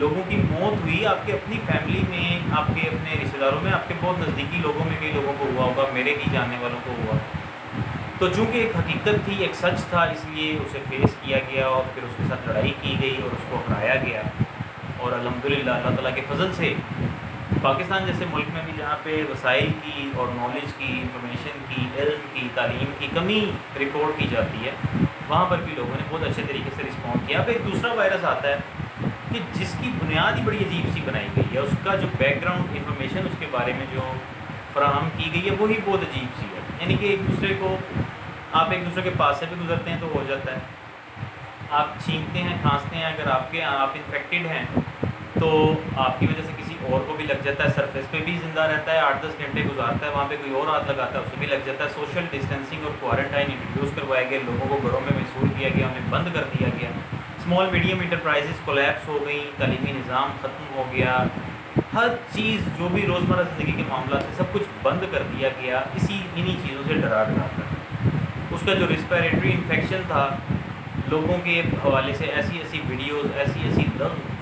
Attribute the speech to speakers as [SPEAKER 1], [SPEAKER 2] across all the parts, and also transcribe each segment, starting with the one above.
[SPEAKER 1] لوگوں کی موت ہوئی آپ کے اپنی فیملی میں، آپ کے اپنے رشتہ داروں میں، آپ کے بہت نزدیکی لوگوں میں کئی لوگوں کو ہوا ہوگا، میرے بھی جاننے والوں کو ہوا. تو چونکہ ایک حقیقت تھی، ایک سچ تھا، اس لیے اسے فیس کیا گیا اور پھر اس کے ساتھ لڑائی کی گئی اور اس کو ہرایا گیا. اور الحمدللہ اللہ تعالیٰ کے فضل سے پاکستان جیسے ملک میں بھی جہاں پہ وسائل کی اور نالج کی، انفارمیشن کی، علم کی، تعلیم کی کمی رپورٹ کی جاتی ہے، وہاں پر بھی لوگوں نے بہت اچھے طریقے سے رسپونڈ کیا. اب ایک دوسرا وائرس آتا ہے کہ جس کی بنیاد ہی بڑی عجیب سی بنائی گئی ہے، اس کا جو بیک گراؤنڈ انفارمیشن اس کے بارے میں جو فراہم کی گئی ہے وہی بہت عجیب سی ہے. یعنی کہ ایک دوسرے کو، آپ ایک دوسرے کے پاس سے بھی گزرتے ہیں تو ہو جاتا ہے، آپ چھینکتے ہیں، کھانستے ہیں، اگر آپ انفیکٹڈ ہیں تو آپ کی وجہ سے کسی اور کو بھی لگ جاتا ہے، سرفیس پہ بھی زندہ رہتا ہے، 8-10 گھنٹے گزارتا ہے وہاں پہ، کوئی اور ہاتھ لگاتا ہے اسے بھی لگ جاتا ہے. سوشل ڈسٹینسنگ اور کوارنٹائن انٹروڈیوس کروایا گیا، لوگوں کو گھروں میں محصور کیا گیا، انہیں بند کر دیا گیا. اسمال میڈیم انٹرپرائزز کولیپس ہو گئی، تعلیمی نظام ختم ہو گیا، ہر چیز جو بھی روزمرہ زندگی کے معاملات تھے سب کچھ بند کر دیا گیا انہی چیزوں سے ڈرا کر. اس کا جو ریسپیریٹری انفیکشن تھا، لوگوں کے حوالے سے ایسی ایسی ویڈیوز، ایسی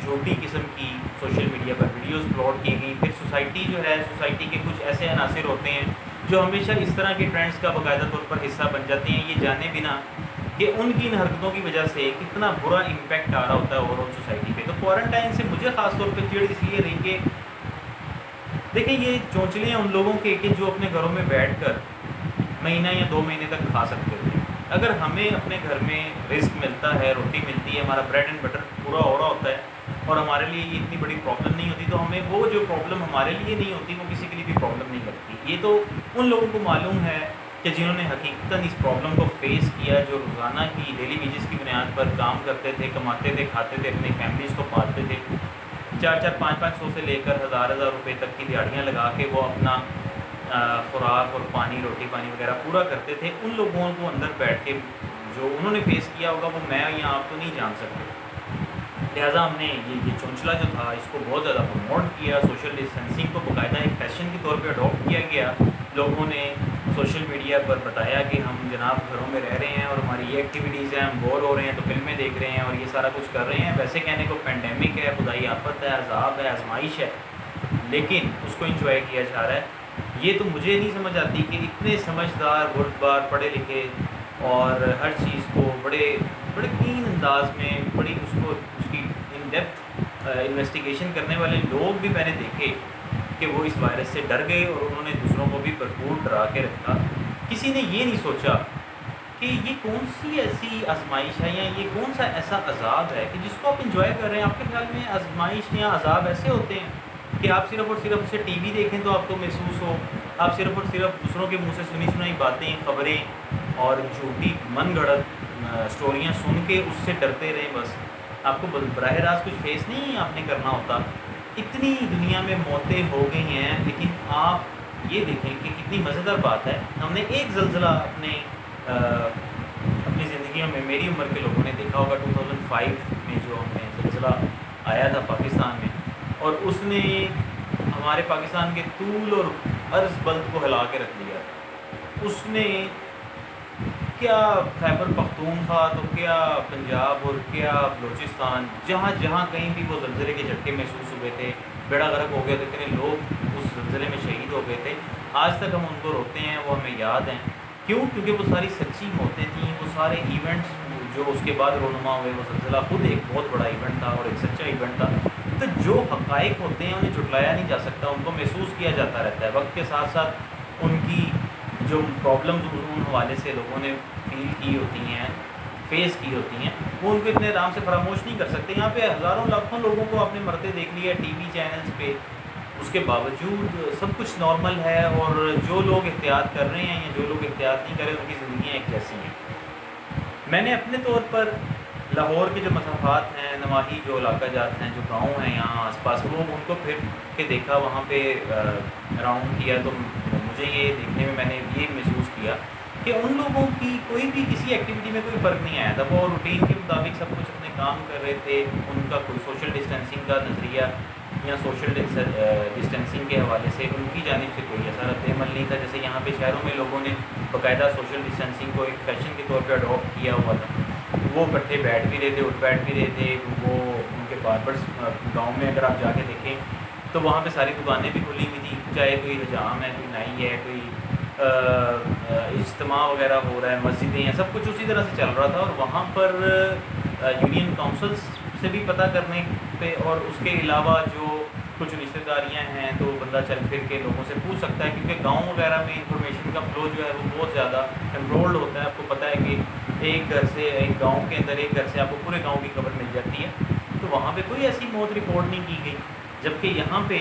[SPEAKER 1] چھوٹی قسم کی سوشل میڈیا پر ویڈیوز اپلوڈ کی گئی. پھر سوسائٹی جو ہے، سوسائٹی کے کچھ ایسے عناصر ہوتے ہیں جو ہمیشہ اس طرح کے ٹرینڈز کا باقاعدہ طور پر حصہ بن جاتے ہیں، یہ جانے بنا کہ ان کی ان حرکتوں کی وجہ سے کتنا برا امپیکٹ آ رہا ہوتا ہے اوور آل سوسائٹی پہ. تو کوارنٹائن سے مجھے خاص طور پہ چڑ اس لیے رہی کہ دیکھیں یہ چونچلے ہیں ان لوگوں کے کہ جو اپنے گھروں میں بیٹھ کر مہینہ یا 2 مہینے تک کھا سکتے تھے. اگر ہمیں اپنے گھر میں رزق ملتا ہے، روٹی ملتی ہے، ہمارا بریڈ اینڈ بٹر پورا ہو رہا ہوتا ہے اور ہمارے لیے یہ اتنی بڑی پرابلم نہیں ہوتی، تو ہمیں وہ جو پرابلم ہمارے لیے نہیں ہوتی وہ کسی کے لیے بھی پرابلم نہیں لگتی. یہ تو ان لوگوں کو معلوم ہے کہ جنہوں نے حقیقتاً اس پرابلم کو فیس کیا، جو روزانہ کی ڈیلی ویجز کی بنیاد پر کام کرتے تھے، کماتے تھے، کھاتے تھے، اپنی فیملیز کو پالتے تھے، 400-500 سے لے کر 1000 روپے تک کی دیہڑیاں لگا کے وہ اپنا خوراک اور پانی، روٹی پانی وغیرہ پورا کرتے تھے. ان لوگوں کو اندر بیٹھ کے جو انہوں نے فیس کیا ہوگا وہ میں یا آپ تو نہیں جان سکتے. لہٰذا ہم نے یہ چونچلا جو تھا اس کو بہت زیادہ پروموٹ کیا. سوشل ڈسٹینسنگ کو باقاعدہ ایک فیشن کے طور پہ اڈاپٹ کیا گیا. لوگوں نے سوشل میڈیا پر بتایا کہ ہم جناب گھروں میں رہ رہے ہیں اور ہماری یہ ایکٹیویٹیز ہیں، ہم بور ہو رہے ہیں تو فلمیں دیکھ رہے ہیں اور یہ سارا کچھ کر رہے ہیں. ویسے کہنے کو پینڈیمک ہے، خدائی آفت ہے، عذاب ہے، آزمائش ہے، لیکن اس کو انجوائے کیا جا رہا ہے. یہ تو مجھے نہیں سمجھ آتی کہ اتنے سمجھدار، بردبار، پڑھے لکھے اور ہر چیز کو بڑے کین انداز میں اس کی ان ڈیپتھ انویسٹیگیشن کرنے والے لوگ بھی میں نے دیکھے کہ وہ اس وائرس سے ڈر گئے اور انہوں نے دوسروں کو بھی بھرپور ڈرا کے رکھا. کسی نے یہ نہیں سوچا کہ یہ کون سی ایسی آزمائش ہے یا یہ کون سا ایسا عذاب ہے کہ جس کو آپ انجوائے کر رہے ہیں. آپ کے خیال میں آزمائش یا عذاب ایسے ہوتے ہیں کہ آپ صرف اور صرف اسے ٹی وی دیکھیں تو آپ کو محسوس ہو، آپ صرف اور صرف دوسروں کے منہ سے سنی سنائی باتیں، خبریں اور جھوٹی من گھڑت اسٹوریاں سن کے اس سے ڈرتے رہیں، بس آپ کو براہ راست کچھ فیس نہیں آپ نے کرنا ہوتا. اتنی دنیا میں موتیں ہو گئی ہیں، لیکن آپ یہ دیکھیں کہ کتنی مزیدار بات ہے. ہم نے ایک زلزلہ اپنی زندگیوں میں، میری عمر کے لوگوں نے دیکھا ہوگا 2005 میں جو ہم نے زلزلہ آیا تھا پاکستان میں، اور اس نے ہمارے پاکستان کے طول اور عرض بلد کو ہلا کے رکھ دیا. اس نے کیا خیبر پختونخوا تو کیا پنجاب اور کیا بلوچستان، جہاں جہاں کہیں بھی وہ زلزلے کے جھٹکے محسوس ہوئے تھے، بیڑا غرق ہو گیا، تو اتنے لوگ اس زلزلے میں شہید ہو گئے تھے. آج تک ہم ان کو روتے ہیں، وہ ہمیں یاد ہیں. کیوں؟ کیونکہ وہ ساری سچی موتیں تھیں، وہ سارے ایونٹس جو اس کے بعد رونما ہوئے. وہ زلزلہ خود ایک بہت بڑا ایونٹ تھا اور ایک سچا ایونٹ تھا. تو جو حقائق ہوتے ہیں انہیں جھٹلایا نہیں جا سکتا، ان کو محسوس کیا جاتا رہتا ہے. وقت کے ساتھ ساتھ ان کی جو پرابلمز ان حوالے سے لوگوں نے فیل کی ہوتی ہیں، فیس کی ہوتی ہیں، وہ ان کو اتنے آرام سے فراموش نہیں کر سکتے. یہاں پہ ہزاروں لاکھوں لوگوں کو آپ نے مرتے دیکھ لیا ٹی وی چینلز پہ، اس کے باوجود سب کچھ نارمل ہے. اور جو لوگ احتیاط کر رہے ہیں یا جو لوگ احتیاط نہیں کر رہے ان کی زندگیاں ایک جیسی ہیں. میں نے اپنے طور پر لاہور کے جو مسافات ہیں، نواحی جو علاقہ جات ہیں، جو گاؤں ہیں یہاں آس پاس، وہ ان کو پھر کے دیکھا، وہاں پہ راؤنڈ کیا، تو مجھے یہ دیکھنے میں نے یہ محسوس کیا کہ ان لوگوں کی کوئی بھی کسی ایکٹیویٹی میں کوئی فرق نہیں آیا تھا. وہ روٹین کے مطابق سب کچھ اپنے کام کر رہے تھے. ان کا کوئی سوشل ڈسٹینسنگ کا نظریہ یا سوشل ڈسٹینسنگ کے حوالے سے ان کی جانب سے کوئی ایسا رد عمل نہیں تھا. جیسے یہاں پہ شہروں میں لوگوں نے باقاعدہ سوشل ڈسٹینسنگ کو ایک فیشن کے طور پہ اڈاپٹ کیا ہوا تھا. وہ اکٹھے بیٹھ بھی رہے تھے، اٹھ بیٹھ بھی رہے تھے. وہ ان کے باربرس گاؤں میں اگر آپ جا کے دیکھیں تو وہاں پہ ساری دکانیں بھی کھلی ہوئی تھیں، چاہے کوئی حجام ہے، کوئی نائی ہے، کوئی اجتماع وغیرہ ہو رہا ہے، مسجدیں ہیں، سب کچھ اسی طرح سے چل رہا تھا. اور وہاں پر یونین کونسلس سے بھی پتہ کرنے پہ، اور اس کے علاوہ جو کچھ رشتہ داریاں ہیں تو بندہ چل پھر کے لوگوں سے پوچھ سکتا ہے، کیونکہ گاؤں وغیرہ میں انفارمیشن کا فلو جو ہے وہ بہت زیادہ کنٹرولڈ ہوتا ہے. آپ کو پتہ ہے کہ ایک گھر سے، ایک گاؤں کے اندر ایک گھر سے آپ کو پورے گاؤں کی خبر مل جاتی ہے. تو وہاں پہ کوئی ایسی موت رپورٹ نہیں کی گئی، جبکہ یہاں پہ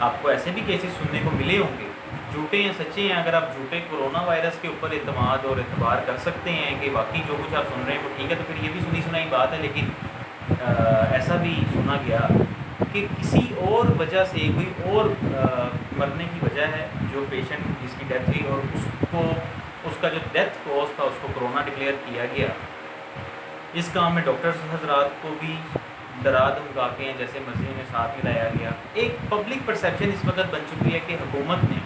[SPEAKER 1] آپ کو ایسے بھی کیسز سننے کو ملے ہوں گے، جھوٹے ہیں سچے ہیں. اگر آپ جھوٹے کورونا وائرس کے اوپر اعتماد اور اعتبار کر سکتے ہیں کہ واقعی جو کچھ آپ سن رہے ہیں وہ ٹھیک ہے، تو پھر یہ بھی سنی سنائی بات ہے. لیکن ایسا بھی سنا گیا کہ کسی اور وجہ سے، کوئی اور مرنے کی وجہ ہے، جو پیشنٹ جس کی ڈیتھ ہوئی اور اس کا جو ڈیتھ کوز تھا اس کو کرونا ڈکلیئر کیا گیا. اس کام میں ڈاکٹرز حضرات کو بھی ڈرا دھمکا کے جیسے مسجد میں ساتھ ملایا گیا. ایک پبلک پرسیپشن اس وقت بن چکی ہے کہ حکومت نے،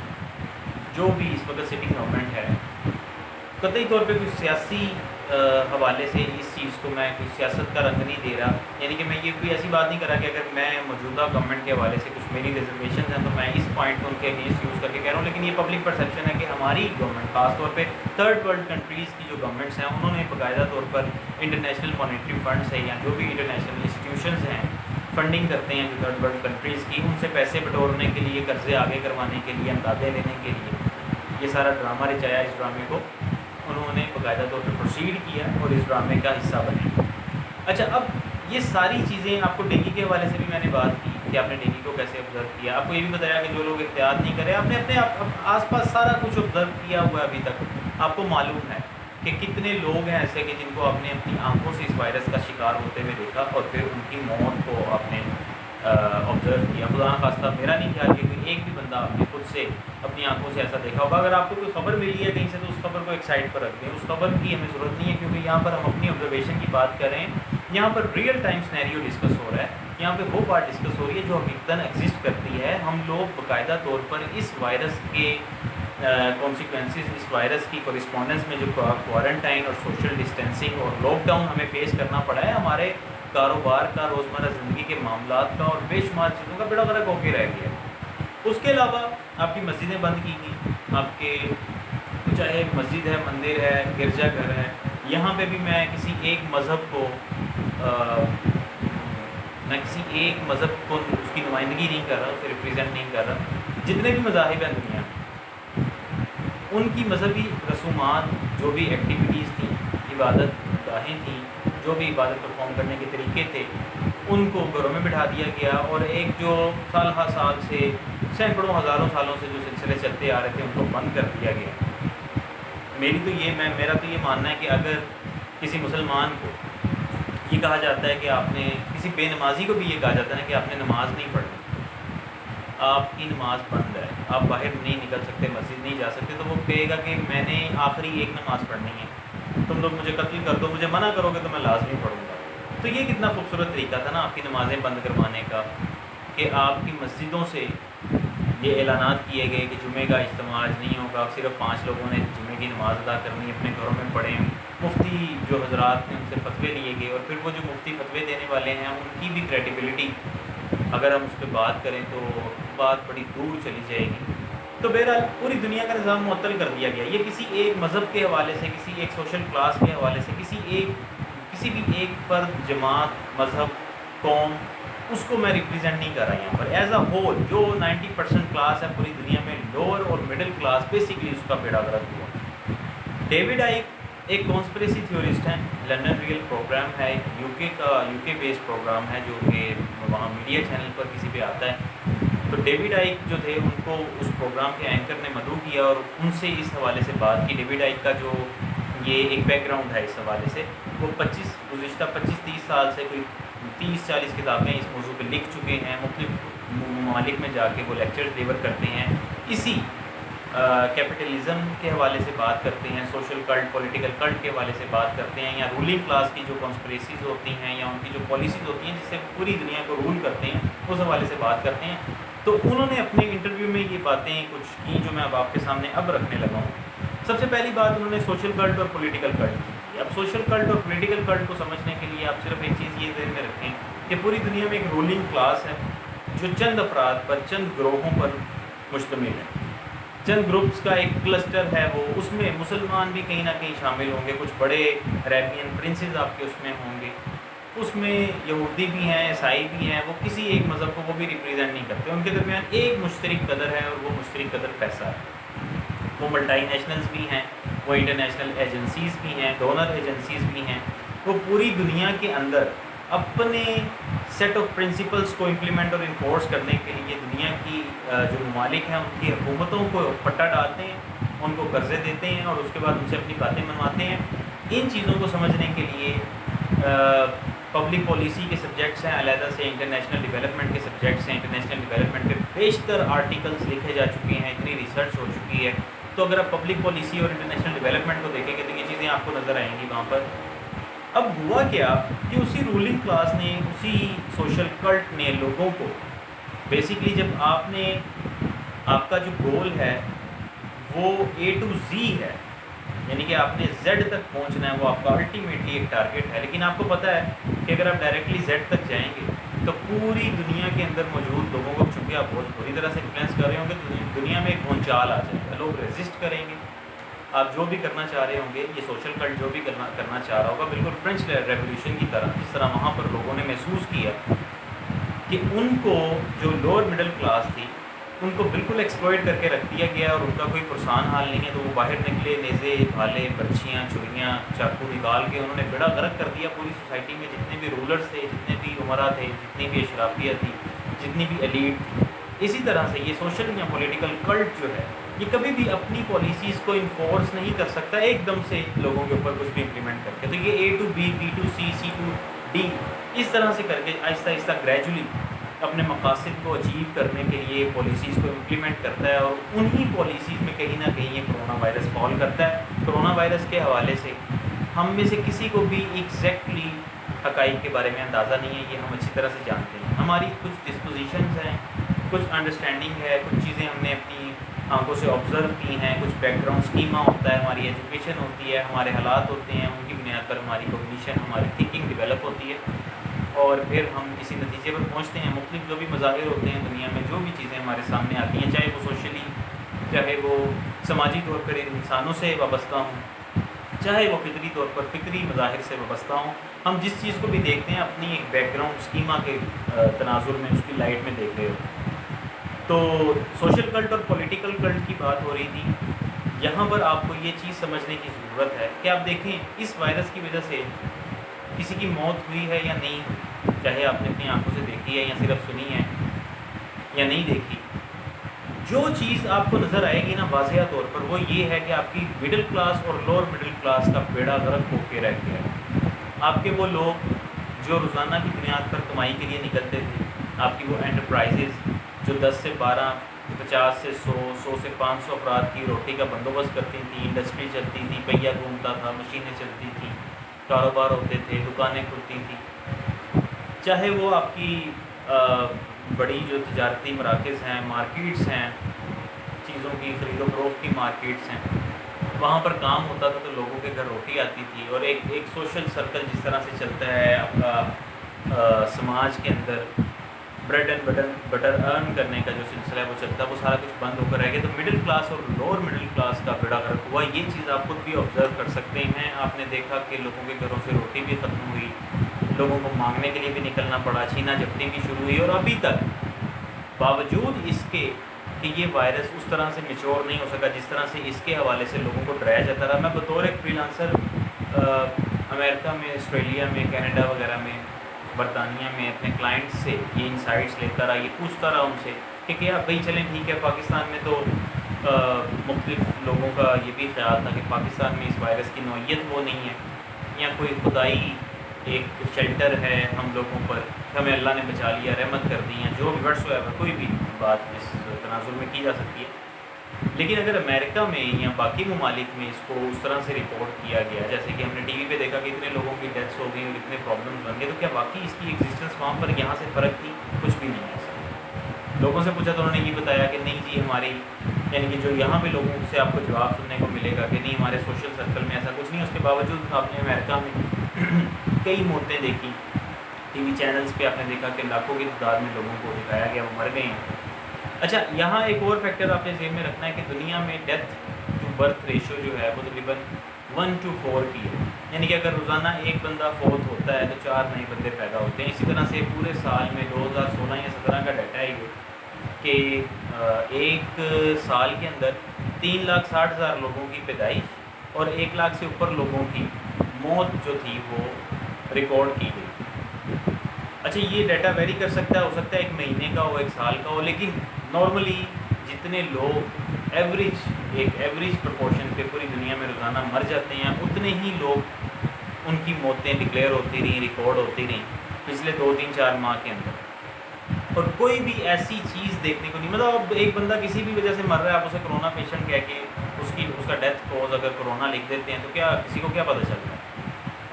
[SPEAKER 1] جو بھی اس وقت سٹنگ گورنمنٹ ہے، قطعی طور پہ کوئی سیاسی حوالے سے اس چیز کو میں کوئی سیاست کا رنگ نہیں دے رہا. یعنی کہ میں یہ کوئی ایسی بات نہیں کر رہا کہ اگر میں موجودہ گورنمنٹ کے حوالے سے کچھ میری ریزرویشن ہیں تو میں اس پوائنٹ کو ان کے اگینسٹ یوز کر کے کہہ رہا ہوں. لیکن یہ پبلک پرسیپشن ہے کہ ہماری گورنمنٹ، خاص طور پہ تھرڈ ورلڈ کنٹریز کی جو گورنمنٹس ہیں، انہوں نے باقاعدہ طور پر انٹرنیشنل مانیٹری فنڈس ہے یا جو بھی انٹرنیشنل انسٹیٹیوشنز ہیں فنڈنگ کرتے ہیں جو تھرڈ ورلڈ کنٹریز کی، ان سے پیسے بٹورنے کے لیے، قرضے آگے کروانے کے لیے، امدادیں لینے کے لیے یہ سارا ڈرامہ رچایا. اس ڈرامے کو انہوں نے باقاعدہ طور پہ پروسیڈ کیا اور اس ڈرامے کا حصہ بنے. اچھا، اب یہ ساری چیزیں آپ کو ڈینگی کے حوالے سے بھی میں نے بات کی کہ آپ نے ڈینگی کو کیسے آبزرو کیا. آپ کو یہ بھی بتایا کہ جو لوگ احتیاط نہیں کرے، آپ نے اپنے آس پاس سارا کچھ آبزرو کیا ہوا ہے. ابھی تک آپ کو معلوم ہے کہ کتنے لوگ ہیں ایسے کہ جن کو آپ نے اپنی آنکھوں سے اس وائرس کا شکار ہوتے ہوئے دیکھا اور پھر ان کی موت کو آپ نے آبزرو کیا. خدا نخواستہ میرا نہیں خیال کہ کوئی ایک بھی بندہ آپ نے خود سے اپنی آنکھوں سے ایسا دیکھا ہوگا. اگر آپ کو کوئی خبر ملی ہے کہیں سے تو اس خبر کو ایک سائڈ پر رکھ دیں. اس خبر کی ہمیں ضرورت نہیں ہے، کیونکہ یہاں پر ہم اپنی آبزرویشن کی بات کر رہے ہیں. یہاں پر ریئل ٹائم سینیریو ڈسکس ہو رہا ہے. یہاں پہ وہ بات ڈسکس ہو رہی ہے جو حقیقتاً ایگزسٹ کرتی ہے. ہم لوگ باقاعدہ طور پر اس وائرس کے کانسیکوینسز، اس وائرس کی کورسپونڈنس میں جو کوارنٹائن اور سوشل ڈسٹینسنگ اور لاک ڈاؤن ہمیں فیس کرنا پڑا ہے، ہمارے کاروبار کا، روزمرہ زندگی کے معاملات کا اور بے شمار چیزوں کا بیڑا غرق ہو کے رہ گیا. اس کے علاوہ آپ کی مسجدیں بند کی گئی. آپ کے چاہے مسجد ہے، مندر ہے، گرجا گھر ہے، یہاں پہ بھی میں کسی ایک مذہب کو اس کی نمائندگی نہیں کر رہا، اسے ریپرزینٹ نہیں کر رہا. جتنے بھی مذاہب ہیں دنیا، ان کی مذہبی رسومات، جو بھی ایکٹیویٹیز تھیں، عبادت گاہیں تھیں، جو بھی عبادت پرفارم کرنے کے طریقے تھے، ان کو گھروں میں بٹھا دیا گیا. اور ایک جو سال ہر سال سے، سینکڑوں ہزاروں سالوں سے جو سلسلے چلتے آ رہے تھے، ان کو بند کر دیا گیا. میرا تو یہ ماننا ہے کہ اگر کسی مسلمان کو یہ کہا جاتا ہے کہ آپ نے، کسی بے نمازی کو بھی یہ کہا جاتا ہے کہ آپ نے نماز نہیں پڑھی، آپ کی نماز بند ہے، آپ باہر نہیں نکل سکتے، مسجد نہیں جا سکتے، تو وہ کہے گا کہ میں نے آخری ایک نماز پڑھنی ہے، تم لوگ مجھے قتل کر دو، مجھے منع کرو گے تو میں لازمی پڑھوں گا. تو یہ کتنا خوبصورت طریقہ تھا نا آپ کی نمازیں بند کروانے کا، کہ آپ کی مسجدوں سے یہ اعلانات کیے گئے کہ جمعہ کا اجتماع آج نہیں ہوگا، صرف 5 لوگوں نے جمعے کی نماز ادا کرنی، اپنے گھروں میں پڑھیں. مفتی جو حضرات ہیں ان سے فتوے لیے گئے، اور پھر وہ جو مفتی فتوے دینے والے ہیں ان کی بھی کریڈیبلٹی اگر ہم اس پہ بات کریں تو بات بڑی دور چلی جائے گی. تو بہرحال پوری دنیا کا نظام معطل کر دیا گیا. یہ کسی ایک مذہب کے حوالے سے، کسی ایک سوشل کلاس کے حوالے سے، کسی بھی ایک فرد، جماعت، مذہب، قوم، اس کو میں ریپرزینٹ نہیں کر رہا یہاں پر. ایز اے ہول جو 90% کلاس ہے پوری دنیا میں، لوور اور مڈل کلاس، بیسکلی اس کا بیڑا غرق ہوا. ڈیوڈ آئک ایک کانسپریسی تھیورسٹ ہیں. لندن ریئل پروگرام ہے، یو کے بیسڈ پروگرام ہے جو کہ وہاں میڈیا چینل پر کسی پہ آتا ہے. تو ڈیوڈ آئک جو تھے ان کو اس پروگرام کے اینکر نے مدعو کیا اور ان سے اس حوالے سے بات کی. ڈیوڈ آئک کا جو یہ ایک بیک گراؤنڈ ہے اس حوالے سے، وہ گزشتہ 25-30 سال سے کوئی 30-40 کتابیں اس موضوع پہ لکھ چکے ہیں. مختلف ممالک میں جا کے وہ لیکچرز ڈیلیور کرتے ہیں، اسی کیپٹلزم کے حوالے سے بات کرتے ہیں، سوشل کلٹ، پولیٹیکل کلٹ کے حوالے سے بات کرتے ہیں، یا رولنگ کلاس کی جو کانسپریسیز ہوتی ہیں یا ان کی جو پالیسیز ہوتی ہیں جس سے پوری دنیا کو رول کرتے ہیں، اس حوالے سے بات کرتے ہیں. تو انہوں نے اپنے انٹرویو میں یہ باتیں کچھ کی جو میں اب آپ کے سامنے اب رکھنے لگا ہوں. سب سے پہلی بات انہوں نے سوشل کلٹ اور پولیٹیکل کلٹ کی. اب سوشل کلٹ اور پولیٹیکل کلٹ کو سمجھنے کے لیے آپ صرف ایک چیز یہ ذہن میں رکھیں کہ پوری دنیا میں ایک رولنگ کلاس ہے جو چند افراد پر، چند گروہوں پر مشتمل ہے، چند گروپس کا ایک کلسٹر ہے وہ، اس میں مسلمان بھی کہیں نہ کہیں شامل ہوں گے، کچھ بڑے عربین پرنسز آپ کے اس میں ہوں گے، اس میں یہودی بھی ہیں، عیسائی بھی ہیں، وہ کسی ایک مذہب کو وہ بھی ریپریزنٹ نہیں کرتے، ان کے درمیان ایک مشترک قدر ہے اور وہ مشترک قدر پیسہ ہے۔ وہ ملٹی نیشنلز بھی ہیں، وہ انٹرنیشنل ایجنسیز بھی ہیں، ڈونر ایجنسیز بھی ہیں، وہ پوری دنیا کے اندر اپنے سیٹ آف پرنسپلس کو امپلیمنٹ اور انفورس کرنے کے لیے دنیا کی جو ممالک ہیں ان کی حکومتوں کو پٹا ڈالتے ہیں، ان کو قرضے دیتے ہیں اور اس کے بعد ان سے اپنی باتیں منواتے ہیں۔ ان چیزوں کو سمجھنے کے لیے پبلک پالیسی کے سبجیکٹس ہیں، علیحدہ سے انٹرنیشنل ڈیولپمنٹ کے سبجیکٹس ہیں، انٹرنیشنل ڈیولپمنٹ کے بیشتر آرٹیکلس لکھے جا چکے ہیں، اتنی ریسرچ ہو چکی ہے، تو اگر آپ پبلک پالیسی اور انٹرنیشنل ڈیولپمنٹ کو دیکھیں گے تو یہ چیزیں آپ کو نظر آئیں گی وہاں پر۔ اب ہوا کیا کہ اسی رولنگ کلاس نے، اسی سوشل کلٹ نے لوگوں کو بیسکلی، جب آپ کا جو گول ہے وہ A to Z ہے، یعنی کہ آپ نے Z تک پہنچنا ہے، وہ آپ کا الٹیمیٹلی ایک ٹارگیٹ ہے، لیکن آپ کو پتہ ہے کہ اگر آپ ڈائریکٹلی Z تک جائیں گے تو پوری دنیا کے اندر موجود لوگوں کو، چونکہ آپ بہت بری طرح سے انفلوئنس کر رہے ہوں گے، تو دنیا میں ایک بھونچال آ جائے گا، لوگ ریزسٹ کریں گے، آپ جو بھی کرنا چاہ رہے ہوں گے، یہ سوشل کلٹ جو بھی کرنا چاہ رہا ہوگا، بالکل فرینچ ریولیوشن کی طرح، جس طرح وہاں پر لوگوں نے محسوس کیا کہ ان کو جو لوور مڈل کلاس تھی ان کو بالکل ایکسپلوئٹ کر کے رکھ دیا گیا اور ان کا کوئی پرسان حال نہیں ہے، تو وہ باہر نکلے، نیزے، بھالے، برچیاں، چھریاں، چاقو نکال کے انہوں نے بیڑا غرق کر دیا پوری سوسائٹی میں، جتنے بھی رولرز تھے، جتنے بھی عمرا تھے، جتنی بھی اشرافیہ تھی، جتنی بھی ایلیٹ تھی۔ اسی طرح سے یہ سوشل یا پولیٹیکل کلٹ جو ہے یہ کبھی بھی اپنی پالیسیز کو انفورس نہیں کر سکتا ایک دم سے لوگوں کے اوپر کچھ بھی امپلیمنٹ کر کے، تو یہ A to B، B to C، C to D، اس طرح سے کر کے آہستہ آہستہ گریجولی اپنے مقاصد کو اچیو کرنے کے لیے پالیسیز کو امپلیمنٹ کرتا ہے، اور انہی پالیسیز میں کہیں نہ کہیں یہ کرونا وائرس فال کرتا ہے۔ کرونا وائرس کے حوالے سے ہم میں سے کسی کو بھی ایگزیکٹلی حقائق کے بارے میں اندازہ نہیں ہے، یہ ہم اچھی طرح سے جانتے ہیں، ہماری کچھ ڈسپوزیشنز ہیں، کچھ انڈرسٹینڈنگ ہے، کچھ چیزیں ہم نے اپنی آنکھوں سے آبزرو کی ہیں، کچھ بیک گراؤنڈ اسکیما ہوتا ہے، ہماری ایجوکیشن ہوتی ہے، ہمارے حالات ہوتے ہیں، ان کی بنیاد پر ہماری کوگنیشن، ہماری تھنکنگ ڈیولپ ہوتی ہے، اور پھر ہم کسی نتیجے پر پہنچتے ہیں۔ مختلف جو بھی مظاہر ہوتے ہیں دنیا میں، جو بھی چیزیں ہمارے سامنے آتی ہیں، چاہے وہ سوشلی، چاہے وہ سماجی طور پر انسانوں سے وابستہ ہوں، چاہے وہ فطری طور پر فطری مظاہر سے وابستہ ہوں، ہم جس چیز کو بھی دیکھتے ہیں اپنی ایک بیک گراؤنڈ اسکیما کے تناظر میں، اس کی لائٹ میں دیکھ رہے ہو۔ تو سوشل کلٹ اور پولیٹیکل کلٹ کی بات ہو رہی تھی، یہاں پر آپ کو یہ چیز سمجھنے کی ضرورت ہے کہ آپ دیکھیں اس وائرس کی وجہ سے کسی کی موت ہوئی ہے یا نہیں ہوئی، چاہے آپ نے اپنی آنکھوں سے دیکھی ہے یا صرف سنی ہے یا نہیں دیکھی، جو چیز آپ کو نظر آئے گی نا واضح طور پر، وہ یہ ہے کہ آپ کی مڈل کلاس اور لوور مڈل کلاس کا بیڑا غرق ہو کے رہ گیا ہے۔ آپ کے وہ لوگ جو روزانہ کی بنیاد پر کمائی کے لیے نکلتے تھے، آپ کی وہ انٹرپرائزز جو 10 سے 12، 50 سے 100، 100 سے 500 افراد کی روٹی کا بندوبست کرتی تھیں، انڈسٹری چلتی تھی، پہیہ گھومتا تھا، مشینیں چلتی تھیں، کاروبار ہوتے تھے، دکانیں کھلتی تھیں، چاہے وہ آپ کی بڑی جو تجارتی مراکز ہیں، مارکیٹس ہیں، چیزوں کی خرید و فروخت کی مارکیٹس ہیں، وہاں پر کام ہوتا تھا تو لوگوں کے گھر روٹی آتی تھی، اور ایک سوشل سرکل جس طرح سے چلتا ہے آپ کا سماج کے اندر، بریڈ اینڈ بٹر ارن کرنے کا جو سلسلہ ہے وہ چلتا ہے، وہ سارا کچھ بند ہو کر رہ گیا۔ تو مڈل کلاس اور لوور مڈل کلاس کا بیڑا غرق ہوا، یہ چیز آپ خود بھی آبزرو کر سکتے ہیں۔ آپ نے دیکھا کہ لوگوں کے گھروں سے روٹی بھی ختم ہوئی، لوگوں کو مانگنے کے لیے بھی نکلنا پڑا، چھینا جھپٹی بھی شروع ہوئی، اور ابھی تک باوجود اس کے کہ یہ وائرس اس طرح سے میچور نہیں ہو سکا جس طرح سے اس کے حوالے سے لوگوں کو ڈرایا جاتا رہا۔ میں بطور ایک فری لانسر امریکہ میں، آسٹریلیا میں، کینیڈا وغیرہ میں، برطانیہ میں اپنے کلائنٹس سے یہ انسائٹس لیتا رہا، یہ پوچھتا رہا ان سے کہ کیا بھائی چلیں ٹھیک ہے، پاکستان میں تو مختلف لوگوں کا یہ بھی خیال تھا کہ پاکستان میں اس وائرس کی نوعیت وہ نہیں ہے، یا کوئی خدائی ایک شیلٹر ہے ہم لوگوں پر، ہمیں اللہ نے بچا لیا، رحمت کر دی ہے، جو بھی ورڈس ہوا ہے، کوئی بھی بات اس تناظر میں کی جا سکتی ہے۔ لیکن اگر امریکہ میں یا باقی ممالک میں اس کو اس طرح سے رپورٹ کیا گیا، جیسے کہ ہم نے ٹی وی پہ دیکھا کہ اتنے لوگوں کی ڈیتھس ہو گئی اور اتنے پرابلمس بن گئے، تو کیا واقعی اس کی ایگزسٹنس وہاں پر یہاں سے فرق تھی؟ کچھ بھی نہیں ایسا۔ لوگوں سے پوچھا تو انہوں نے یہ بتایا کہ نہیں جی، ہماری یعنی کہ جو یہاں پہ لوگوں سے آپ کو جواب سننے کو ملے گا کہ نہیں، ہمارے سوشل سرکل میں ایسا کچھ نہیں۔ اس کے باوجود آپ نے امریکہ میں کئی موتیں دیکھی، ٹی وی چینلز پہ آپ نے دیکھا کہ لاکھوں کی تعداد میں لوگوں کو دکھایا گیا وہ مر گئے ہیں۔ اچھا، یہاں ایک اور فیکٹر آپ نے ذہن میں رکھنا ہے کہ دنیا میں ڈیتھ ٹو برتھ ریشو جو ہے وہ تقریباً 1:4 کی ہے، یعنی کہ اگر روزانہ ایک بندہ فوت ہوتا ہے تو 4 نئے بندے پیدا ہوتے ہیں۔ اسی طرح سے پورے سال میں 2016 یا 17 کا ڈیٹا ہے یہ کہ ایک سال کے اندر 3,60,000 لوگوں کی پیدائش اور 1 لاکھ سے اوپر لوگوں کی موت جو تھی وہ ریکارڈ کی گئی۔ اچھا، یہ ڈیٹا ویری کر سکتا ہے، ہو سکتا ہے ایک مہینے کا ہو، ایک سال کا ہو، لیکن نارملی جتنے لوگ ایک ایوریج پرپورشن پہ پوری دنیا میں روزانہ مر جاتے ہیں، اتنے ہی لوگ ان کی موتیں ڈکلیئر ہوتی رہیں، ریکارڈ ہوتی رہیں پچھلے 2-3-4 ماہ کے اندر، اور کوئی بھی ایسی چیز دیکھنے کو نہیں۔ مطلب اب ایک بندہ کسی بھی وجہ سے مر رہا ہے، آپ اسے کرونا پیشنٹ کہہ کے اس کا ڈیتھ کوز اگر کرونا لکھ دیتے ہیں تو کیا کسی کو کیا پتہ چلتا ہے؟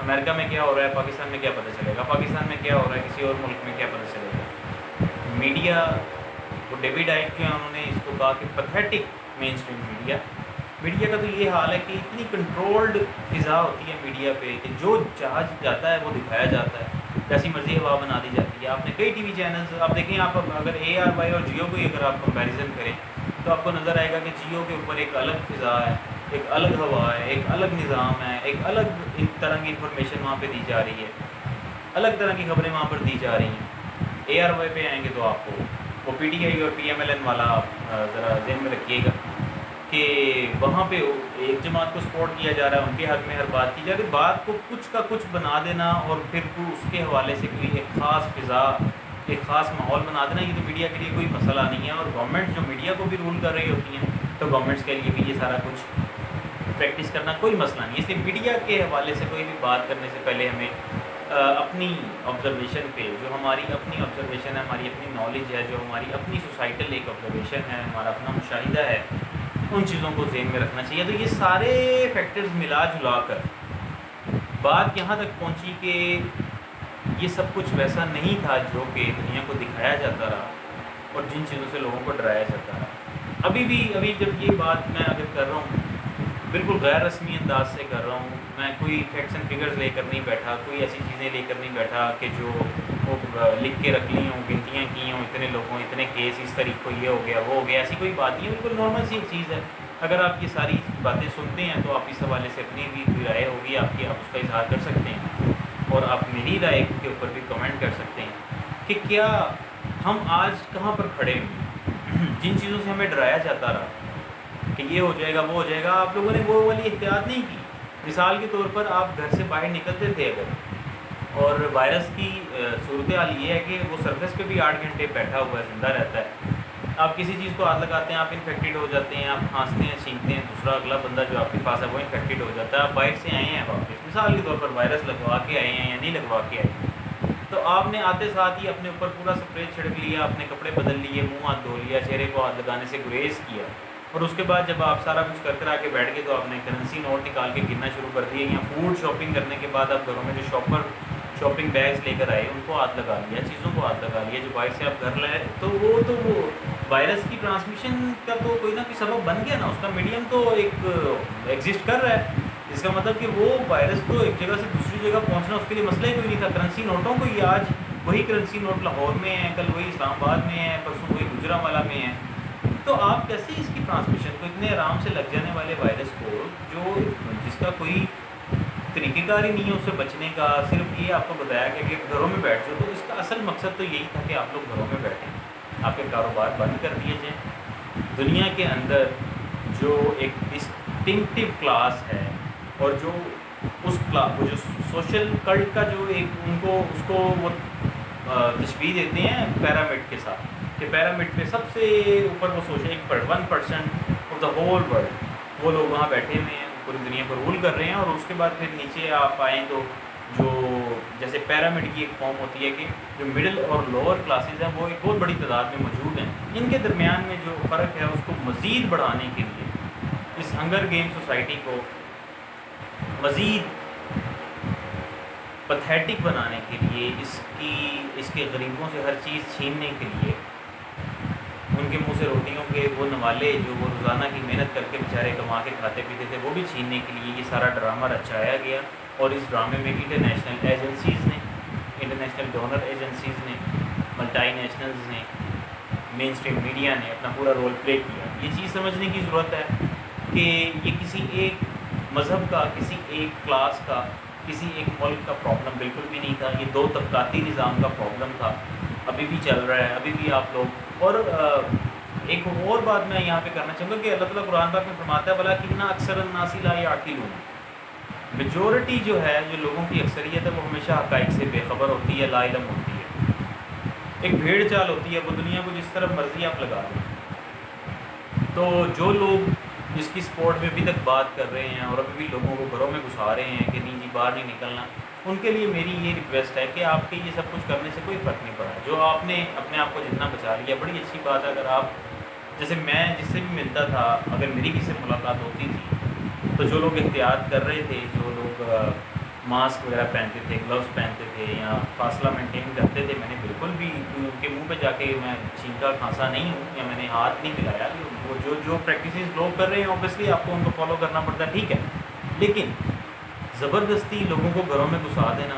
[SPEAKER 1] امریکہ میں کیا ہو رہا ہے، پاکستان میں کیا پتہ چلے گا؟ پاکستان میں کیا ہو رہا ہے، کسی اور ملک میں کیا پتہ چلے گا؟ میڈیا، وہ ڈیوڈ ائک جو ہے انہوں نے اس کو کہا کہ پیتھیٹک مین اسٹریم میڈیا کا تو یہ حال ہے کہ اتنی کنٹرولڈ فضا ہوتی ہے میڈیا پہ کہ جو چاہ جاتا ہے وہ دکھایا جاتا ہے، جیسی مرضی ہوا بنا دی جاتی ہے۔ آپ نے کئی ٹی وی چینلز آپ دیکھیں، آپ اگر ARY اور جیو کو اگر آپ کمپیریزن کریں تو آپ کو نظر آئے گا کہ جیو کے اوپر ایک الگ فضا ہے، ایک الگ ہوا ہے، ایک الگ نظام ہے، ایک الگ طرح کی انفارمیشن وہاں پہ دی جا رہی ہے، الگ طرح کی خبریں وہاں پر دی جا رہی ہیں۔ ARY پہ آئیں گے تو آپ کو وہ PTI اور PMLN والا ذرا ذہن میں رکھیے گا کہ وہاں پہ ایک جماعت کو سپورٹ کیا جا رہا ہے، ان کے حق میں ہر بات کی جا رہی ہے۔ بات کو کچھ کا کچھ بنا دینا اور پھر اس کے حوالے سے کوئی ایک خاص فضا، ایک خاص ماحول بنا دینا، یہ تو میڈیا کے لیے کوئی مسئلہ نہیں ہے۔ اور گورنمنٹ جو میڈیا کو بھی رول کر رہی ہوتی ہیں تو گورنمنٹس کے لیے بھی یہ سارا کچھ پریکٹس کرنا کوئی مسئلہ نہیں ہے۔ اس لیے میڈیا کے حوالے سے کوئی بھی بات کرنے سے پہلے ہمیں اپنی آبزرویشن پہ، جو ہماری اپنی آبزرویشن ہے، ہماری اپنی نالج ہے، جو ہماری اپنی سوسائٹل ایک آبزرویشن ہے، ہمارا اپنا مشاہدہ ہے، ان چیزوں کو ذہن میں رکھنا چاہیے۔ تو یہ سارے فیکٹرز ملا جلا کر بات یہاں تک پہنچی کہ یہ سب کچھ ویسا نہیں تھا جو کہ دنیا کو دکھایا جاتا رہا اور جن چیزوں سے لوگوں کو ڈرایا جاتا رہا۔ ابھی جب یہ بات میں اگر کر رہا ہوں بالکل غیر رسمی انداز سے کر رہا ہوں، میں کوئی فیکٹس اینڈ فگرز لے کر نہیں بیٹھا، کوئی ایسی چیزیں لے کر نہیں بیٹھا کہ جو وہ لکھ کے رکھ لی ہوں، گنتیاں کی ہوں، اتنے لوگوں، اتنے کیس، اس طریق کو یہ ہو گیا وہ ہو گیا، ایسی کوئی بات نہیں ہے، بالکل نارمل سی ایک چیز ہے۔ اگر آپ یہ ساری باتیں سنتے ہیں تو آپ اس حوالے سے اپنی بھی کوئی رائے ہوگی آپ کی، آپ اس کا اظہار کر سکتے ہیں اور آپ میری رائے کے اوپر بھی کمنٹ کر سکتے ہیں کہ کیا ہم آج کہاں پر کھڑے ہیں۔ جن چیزوں سے ہمیں ڈرایا جاتا رہا کہ یہ ہو جائے گا وہ ہو جائے گا، آپ لوگوں نے وہ والی احتیاط نہیں کی۔ مثال کے طور پر آپ گھر سے باہر نکلتے تھے اگر، اور وائرس کی صورتحال یہ ہے کہ وہ سرفیس پہ بھی 8 گھنٹے بیٹھا ہوا ہے، زندہ رہتا ہے، آپ کسی چیز کو ہاتھ لگاتے ہیں، آپ انفیکٹڈ ہو جاتے ہیں، آپ کھانستے ہیں، چھینکتے ہیں، دوسرا اگلا بندہ جو آپ کے پاس ہے وہ انفیکٹڈ ہو جاتا ہے، آپ باہر سے آئے ہیں واپس، مثال کے طور پر وائرس لگوا کے آئے ہیں یا نہیں لگوا کے آئے ہیں، تو آپ نے آتے ساتھ ہی اپنے اوپر پورا سپرے چھڑک لیا، اپنے کپڑے بدل لیے، منہ ہاتھ دھو لیا، چہرے کو ہاتھ لگانے سے گریز کیا، اور اس کے بعد جب آپ سارا کچھ کر آ کے بیٹھ گئے تو آپ نے کرنسی نوٹ نکال کے گرنا شروع کر دیے، یا فوڈ شاپنگ کرنے کے بعد آپ گھروں میں جو شاپنگ بیگز لے کر آئے ان کو ہاتھ لگا لیا، چیزوں کو ہاتھ لگا لیا جو باہر سے آپ گھر لائے، تو وہ وائرس کی ٹرانسمیشن کا تو کوئی نہ کوئی سبب بن گیا نا، اس کا میڈیم تو ایک ایگزسٹ کر رہا ہے، اس کا مطلب کہ وہ وائرس تو ایک جگہ سے دوسری جگہ پہنچنا اس کے لیے مسئلہ ہی کوئی نہیں تھا۔ کرنسی نوٹوں کو ہی آج وہی کرنسی نوٹ لاہور میں ہے، کل وہی اسلام آباد میں ہے، پرسوں وہی گجرانوالہ میں ہے، تو آپ کیسے اس کی ٹرانسمیشن کو، اتنے آرام سے لگ جانے والے وائرس کو، جس کا کوئی طریقہ کار ہی نہیں ہے اس سے بچنے کا، صرف یہ آپ کو بتایا کہ گھروں میں بیٹھ جاؤ، تو اس کا اصل مقصد تو یہی تھا کہ آپ لوگ گھروں میں بیٹھیں، آپ کے کاروبار بند کر دیے جائیں، دنیا کے اندر جو ایک ڈسٹنکٹیو کلاس ہے اور جو وہ جو سوشل کلٹ کا جو ایک ان کو اس کو وہ تشبیہ دیتے ہیں پیرامڈ کے ساتھ، کہ پیرامڈ پہ سب سے اوپر وہ سوچیں 1% آف دا ہول ورلڈ، وہ لوگ وہاں بیٹھے ہوئے ہیں، پوری دنیا کو رول کر رہے ہیں، اور اس کے بعد پھر نیچے آپ آئیں تو جو جیسے پیرامڈ کی ایک فارم ہوتی ہے کہ جو مڈل اور لوور کلاسز ہیں وہ ایک بہت بڑی تعداد میں موجود ہیں، ان کے درمیان میں جو فرق ہے اس کو مزید بڑھانے کے لیے، اس ہنگر گیم سوسائٹی کو مزید پتھیٹک بنانے کے لیے، اس کے غریبوں سے ہر چیز چھیننے کے لیے، ان کے منہ سے روٹیوں کے وہ نوالے جو وہ روزانہ کی محنت کر کے بیچارے کما کے کھاتے پیتے تھے وہ بھی چھیننے کے لیے یہ سارا ڈرامہ رچایا گیا، اور اس ڈرامے میں انٹرنیشنل ایجنسیز نے، انٹرنیشنل ڈونر ایجنسیز نے، ملٹائی نیشنلز نے، مین اسٹریم میڈیا نے اپنا پورا رول پلے کیا۔ یہ چیز سمجھنے کی ضرورت ہے کہ یہ کسی ایک مذہب کا، کسی ایک کلاس کا، کسی ایک ملک کا پرابلم بالکل بھی نہیں تھا، یہ دو طبقاتی نظام کا پرابلم تھا، ابھی بھی چل رہا ہے، ابھی بھی آپ لوگ۔ اور ایک اور بات میں یہاں پہ کرنا چاہوں گا کہ اللہ تعالیٰ قرآن پاک میں فرماتا ہے وَلَٰكِنَّ أَكْثَرَ النَّاسِ لَا يَعْقِلُونَ، میجورٹی جو ہے، جو لوگوں کی اکثریت ہے، وہ ہمیشہ حقائق سے بے خبر ہوتی ہے، لا علم ہوتی ہے، ایک بھیڑ چال ہوتی ہے، وہ دنیا کو جس طرف مرضی آپ لگا دیں۔ تو جو لوگ جس کی سپورٹ میں ابھی تک بات کر رہے ہیں اور ابھی بھی لوگوں کو گھروں میں گھسا رہے ہیں کہ نہیں جی باہر نہیں نکلنا، ان کے لیے میری یہ ریکویسٹ ہے کہ آپ کے یہ سب کچھ کرنے سے کوئی فرق نہیں پڑا، جو آپ نے اپنے آپ کو جتنا بچا لیا بڑی اچھی بات ہے۔ اگر آپ جیسے میں جس سے بھی ملتا تھا، اگر میری کسی سے ملاقات ہوتی تھی تو جو لوگ احتیاط کر رہے تھے، جو لوگ ماسک وغیرہ پہنتے تھے، گلوز پہنتے تھے یا فاصلہ مینٹین کرتے تھے، میں نے بالکل بھی ان کے منہ پہ جا کے میں چھینکا کھانسا نہیں ہوں یا میں نے ہاتھ نہیں ملایا۔ وہ جو پریکٹسز لوگ کر رہے ہیں اوبیسلی آپ کو ان کو فالو کرنا پڑتا ہے، ٹھیک ہے، لیکن زبردستی لوگوں کو گھروں میں گھسا دینا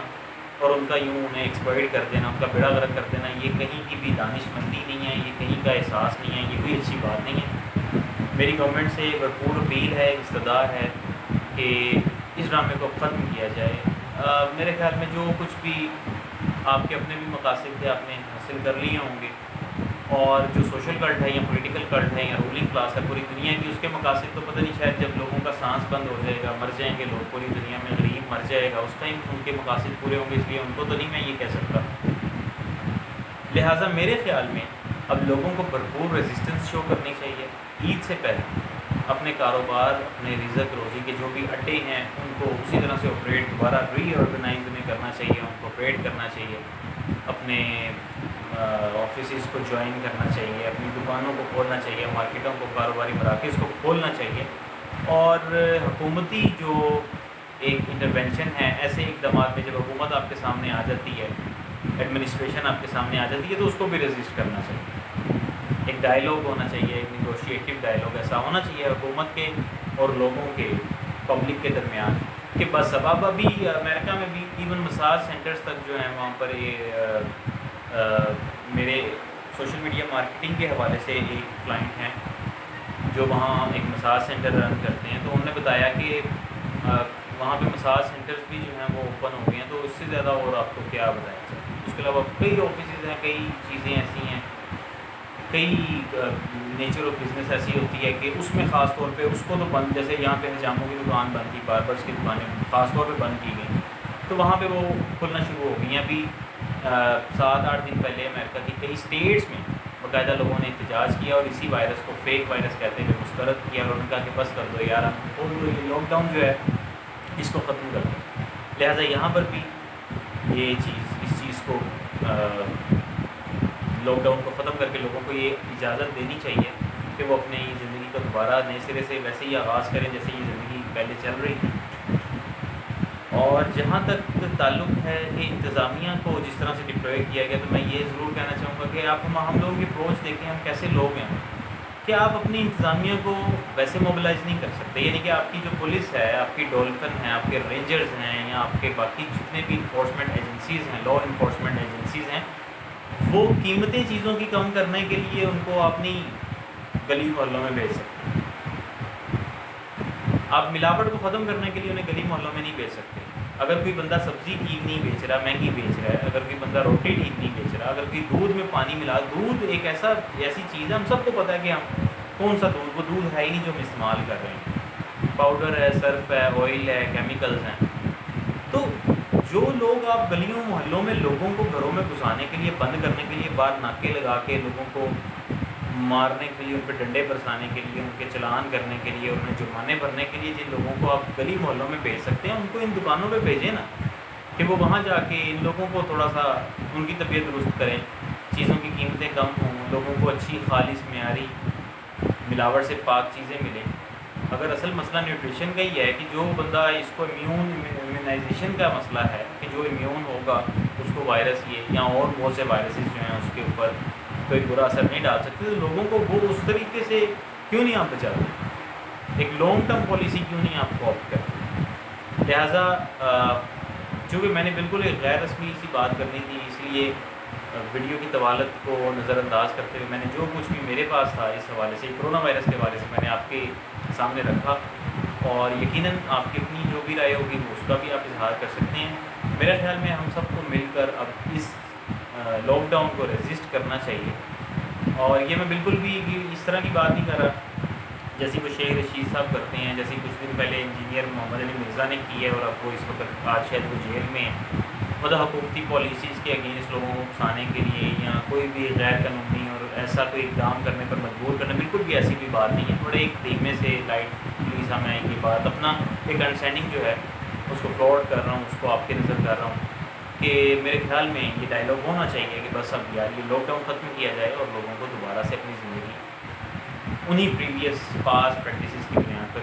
[SPEAKER 1] اور ان کا یوں انہیں ایکسپلائٹ کر دینا، ان کا بیڑا غرق کر دینا، یہ کہیں کی بھی دانش مندی نہیں ہے، یہ کہیں کا احساس نہیں ہے، یہ کوئی اچھی بات نہیں ہے۔ میری گورنمنٹ سے بھرپور اپیل ہے، استدعا ہے کہ اس ڈرامے کو ختم کیا جائے۔ میرے خیال میں جو کچھ بھی آپ کے اپنے بھی مقاصد تھے آپ نے حاصل کر لیے ہوں گے، اور جو سوشل کلٹ ہے یا پولیٹیکل کلٹ ہے یا رولنگ کلاس ہے پوری دنیا کی، اس کے مقاصد تو پتہ نہیں، شاید جب لوگوں کا سانس بند ہو جائے گا، مر جائیں گے لوگ، پوری دنیا میں غریب مر جائے گا، اس ٹائم ان کے مقاصد پورے ہوں گے، اس لیے ان کو تو نہیں میں یہ کہہ سکتا۔ لہٰذا میرے خیال میں اب لوگوں کو بھرپور ریزسٹنس شو کرنی چاہیے، عید سے پہلے اپنے کاروبار، اپنے رزق روزی کے جو بھی اڈے ہیں ان کو اسی طرح سے آپریٹ دوبارہ ری آرگنائز انہیں کرنا چاہیے، ان کو آپریٹ کرنا چاہیے، اپنے آفیسز کو جوائن کرنا چاہیے، اپنی دکانوں کو کھولنا چاہیے، مارکیٹوں کو، کاروباری مراکز کو کھولنا چاہیے، اور حکومتی جو ایک انٹرونشن ہے ایسے اقدامات میں، جب حکومت آپ کے سامنے آ جاتی ہے، ایڈمنسٹریشن آپ کے سامنے آ جاتی ہے، تو اس کو بھی رزسٹ کرنا چاہیے، ایک ڈائلاگ ہونا چاہیے، ایک نیگوشیٹو ڈائلاگ ایسا ہونا چاہیے حکومت کے اور لوگوں کے، پبلک کے درمیان، کہ بس اب ابھی امریکہ میں بھی ایون مساج سینٹرز تک جو ہیں وہاں پر یہ میرے سوشل میڈیا مارکیٹنگ کے حوالے سے ایک کلائنٹ ہیں جو وہاں ایک مساج سینٹر رن کرتے ہیں، تو انہوں نے بتایا کہ وہاں پہ مساج سینٹرز بھی جو ہیں وہ اوپن ہو گئے ہیں، تو اس سے زیادہ اور آپ کو کیا بتایا جائے۔ اس کے علاوہ کئی آفیسز ہیں، کئی چیزیں ایسی ہیں، کئی نیچر آف بزنس ایسی ہوتی ہے کہ اس میں خاص طور پہ اس کو تو بند، جیسے یہاں پہ حجاموں کی دکان بند تھی، باربرس کی دکانیں خاص طور پہ بند کی گئی، تو وہاں پہ وہ کھلنا شروع ہو گئی ہیں۔ ابھی 7-8 دن پہلے امریکہ کی کئی اسٹیٹس میں باقاعدہ لوگوں نے احتجاج کیا اور اسی وائرس کو فیک وائرس کہتے ہوئے مسترد کیا، اور ان کا کہ بس کر دو یار، ہم کھول دو، یہ لاک ڈاؤن جو ہے اس کو ختم کر دو۔ لہٰذا یہاں پر بھی یہ چیز، اس چیز کو لاک ڈاؤن کو ختم کر کے لوگوں کو یہ اجازت دینی چاہیے کہ وہ اپنی زندگی کو دوبارہ نئے سرے سے ویسے ہی آغاز کریں جیسے یہ زندگی پہلے چل رہی تھی۔ اور جہاں تک تعلق ہے کہ انتظامیہ کو جس طرح سے ڈپلوائے کیا گیا، تو میں یہ ضرور کہنا چاہوں گا کہ آپ ہم لوگوں کی اپروچ دیکھیں، ہم کیسے لوگ ہیں کہ آپ اپنی انتظامیہ کو ویسے موبلائز نہیں کر سکتے، یعنی کہ آپ کی جو پولیس ہے، آپ کی ڈولفن ہے، آپ کے رینجرز ہیں، یا آپ کے باقی جتنے بھی انفورسمنٹ ایجنسیز ہیں، لا انفورسمنٹ ایجنسیز ہیں، وہ قیمتی چیزوں کی کم کرنے کے لیے ان کو اپنی گلی محلوں میں بھیج سکتے ہیں۔ آپ ملاوٹ کو ختم کرنے کے لیے انہیں گلی محلوں میں نہیں بھیج سکتے۔ اگر کوئی بندہ سبزی ٹھیک نہیں بیچ رہا، مہنگی بیچ رہا ہے، اگر کوئی بندہ روٹی ٹھیک نہیں بیچ رہا، اگر کوئی دودھ میں پانی ملا، دودھ ایک ایسی چیز ہے، ہم سب کو پتہ ہے کہ ہم کون سا دودھ، وہ دودھ ہے ہی نہیں جو ہم استعمال کر رہے ہیں، پاؤڈر ہے، سرف ہے، آئل ہے، کیمیکلز ہیں۔ تو جو لوگ آپ گلیوں محلوں میں لوگوں کو گھروں میں گھسانے کے لیے، بند کرنے کے لیے، باہر ناکے لگا کے لوگوں کو مارنے کے لیے، ان پہ ڈنڈے برسانے کے لیے، ان کے چلان کرنے کے لیے، انہیں جرمانے بھرنے کے لیے جن لوگوں کو آپ گلی محلوں میں بھیج سکتے ہیں، ان کو ان دکانوں پہ بھیجیں نا، کہ وہ وہاں جا کے ان لوگوں کو تھوڑا سا ان کی طبیعت درست کریں، چیزوں کی قیمتیں کم ہوں، لوگوں کو اچھی خالص معیاری ملاوٹ سے پاک چیزیں ملیں۔ اگر اصل مسئلہ نیوٹریشن کا ہی ہے کہ جو بندہ اس کو امیونائزیشن کا مسئلہ ہے کہ جو امیون ہوگا اس کو وائرس یہ یا اور بہت سے وائرسز جو ہیں اس کے اوپر کوئی برا اثر نہیں ڈال سکتے، تو لوگوں کو وہ اس طریقے سے کیوں نہیں آپ بچاتے، ایک لانگ ٹرم پالیسی کیوں نہیں آپ کو آپٹ کرتے۔ لہٰذا چونکہ میں نے بالکل ایک غیر رسمی سی بات کرنی تھی، اس لیے ویڈیو کی طوالت کو نظر انداز کرتے ہوئے میں نے جو کچھ بھی میرے پاس تھا اس حوالے سے، کرونا وائرس کے حوالے سے، میں نے آپ کے سامنے رکھا، اور یقیناً آپ کی اپنی جو بھی رائے ہوگی اس کا بھی آپ اظہار کر سکتے ہیں۔ میرے خیال میں ہم سب کو مل کر اب اس لاک ڈاؤن کو ریزسٹ کرنا چاہیے، اور یہ میں بالکل بھی اس طرح کی بات نہیں کر رہا جیسی وہ شیخ رشید صاحب کرتے ہیں، جیسے کچھ دن پہلے انجینئر محمد علی مرزا نے کی ہے، اور اب وہ اس وقت آج شاید وہ جیل میں ہیں، مطلب حکومتی پالیسیز کے اگینسٹ لوگوں کو اکسانے کے لیے، یا کوئی بھی غیر قانونی اور ایسا کوئی اقدام کرنے پر مجبور کرنا، بالکل بھی ایسی کوئی بات نہیں ہے۔ تھوڑے ایک دھیمے سے لائٹ پلیز ہمیں آئے گی بات، اپنا ایک انڈرسٹینڈنگ جو ہے اس کو فراڈ کر رہا ہوں، اس کو آپ کے نظر کر رہا ہوں کہ میرے خیال میں یہ ڈائلاگ ہونا چاہیے کہ بس اب یار یہ لاک ڈاؤن ختم کیا جائے اور لوگوں کو دوبارہ سے اپنی زندگی انہی پریویس پاس پریکٹسز کی بنیاد پر